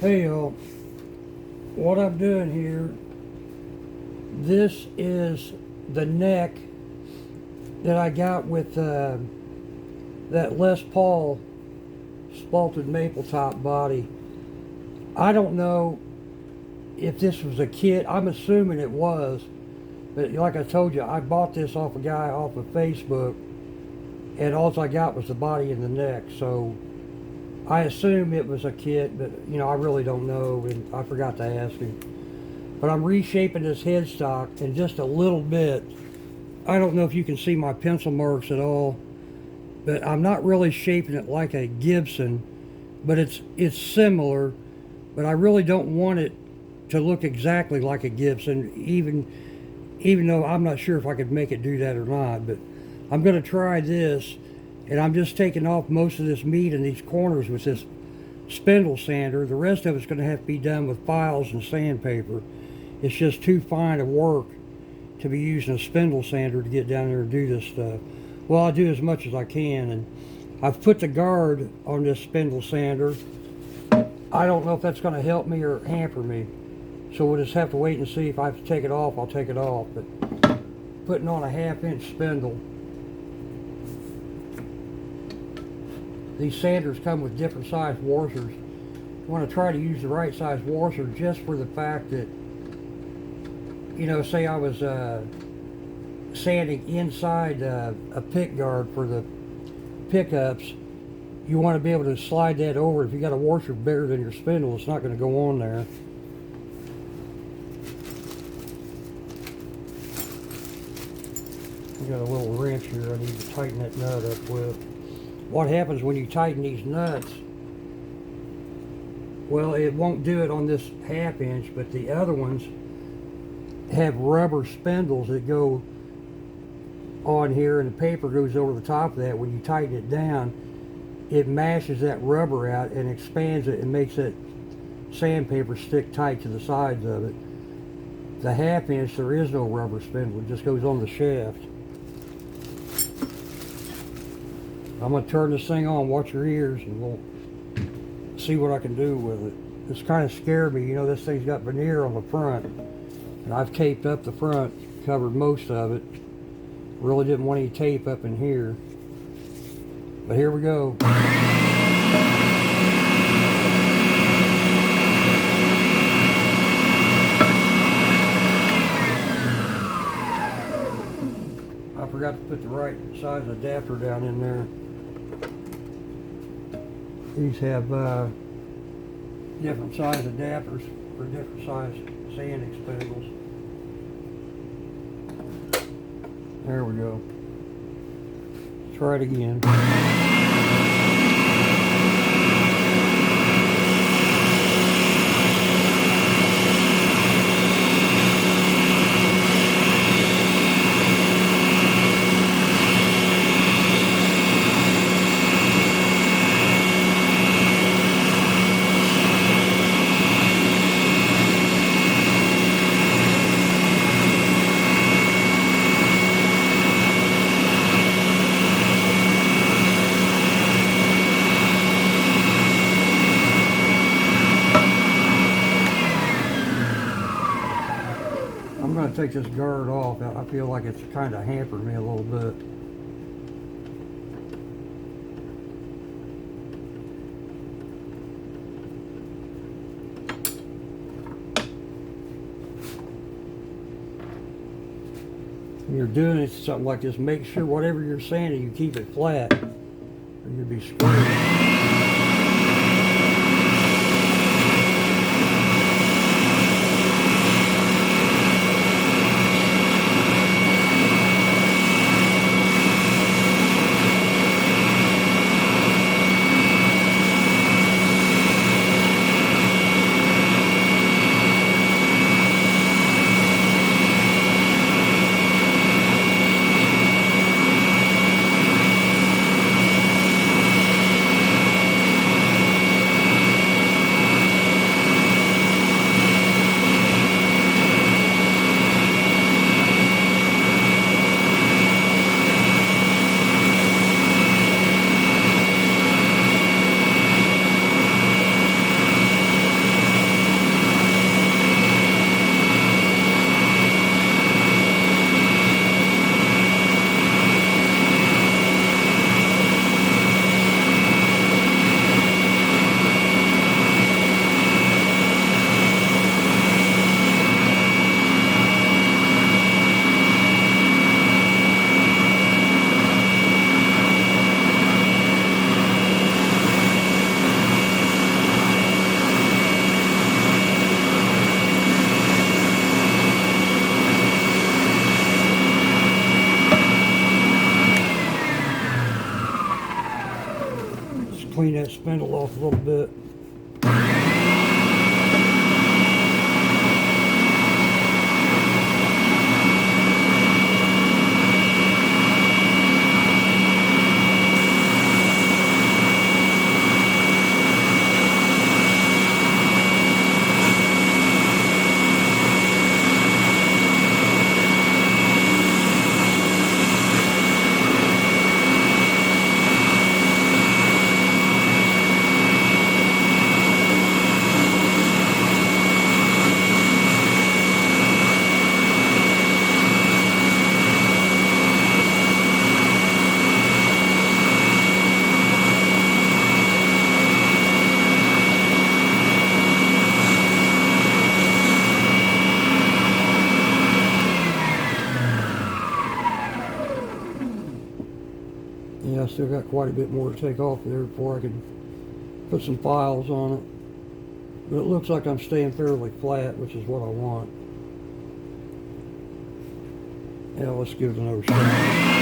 Hey y'all, what I'm doing here, this is the neck that I got with that Les Paul spalted maple top body. I don't know if this was a kit. I'm assuming it was, but like I told you, I bought this off a guy off of Facebook, and all I got was the body and the neck. So I assume it was a kit, but I really don't know, and I forgot to ask him. But I'm reshaping this headstock in just a little bit. I don't know if you can see my pencil marks at all, but I'm not really shaping it like a Gibson, but it's similar, but I really don't want it to look exactly like a Gibson, even though I'm not sure if I could make it do that or not. But I'm going to try this. And I'm just taking off most of this meat in these corners with this spindle sander. The rest of it's going to have to be done with files and sandpaper. It's just too fine a work to be using a spindle sander to get down there and do this stuff. Well, I'll do as much as I can. And I've put the guard on this spindle sander. I don't know if that's going to help me or hamper me. So we'll just have to wait and see. If I have to take it off, I'll take it off. But putting on a 1/2-inch spindle. These sanders come with different size washers. You want to try to use the right size washer just for the fact that, say I was sanding inside a pick guard for the pickups, you want to be able to slide that over. If you got a washer bigger than your spindle, it's not going to go on there. I got a little wrench here I need to tighten that nut up with. What happens when you tighten these nuts, well, it won't do it on this 1/2-inch, but the other ones have rubber spindles that go on here, and the paper goes over the top of that. When you tighten it down, it mashes that rubber out and expands it and makes that sandpaper stick tight to the sides of it. The 1/2-inch, there is no rubber spindle, it just goes on the shaft. I'm going to turn this thing on, watch your ears, and we'll see what I can do with it. This kind of scared me. This thing's got veneer on the front, and I've taped up the front, covered most of it. Really didn't want any tape up in here. But here we go. I forgot to put the right size adapter down in there. These have different size adapters for different size sanding spindles. There we go. Try it again. I'm going to take this guard off. I feel like it's kind of hampered me a little bit. When you're doing something like this, make sure whatever you're sanding, you keep it flat, or you'll be screwed. spindle off a little bit. Yeah, I still got quite a bit more to take off there before I can put some files on it. But it looks like I'm staying fairly flat, which is what I want. Yeah, let's give it another shot.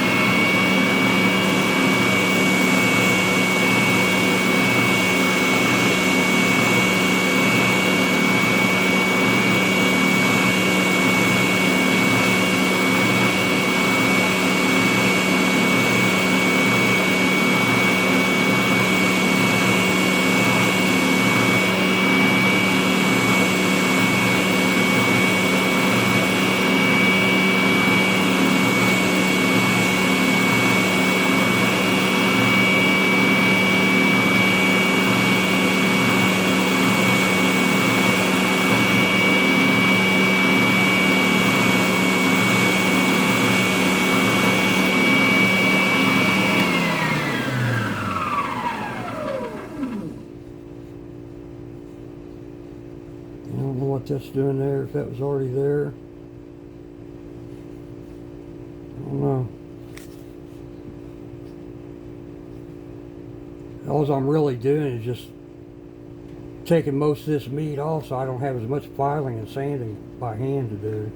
I don't know what that's doing there, if that was already there. I don't know. All I'm really doing is just taking most of this meat off so I don't have as much filing and sanding by hand to do.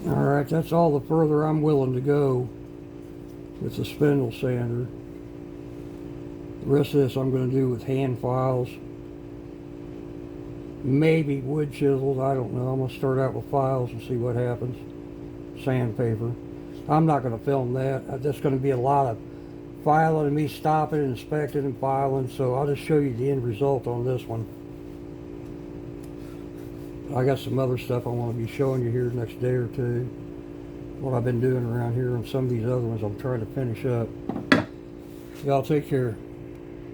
Alright, that's all the further I'm willing to go with the spindle sander. The rest of this I'm going to do with hand files. Maybe wood chisels, I don't know. I'm going to start out with files and see what happens. Sandpaper. I'm not going to film that. That's going to be a lot of filing and me stopping and inspecting and filing, so I'll just show you the end result on this one. I got some other stuff I want to be showing you here the next day or two. What I've been doing around here, and some of these other ones I'm trying to finish up. Y'all take care.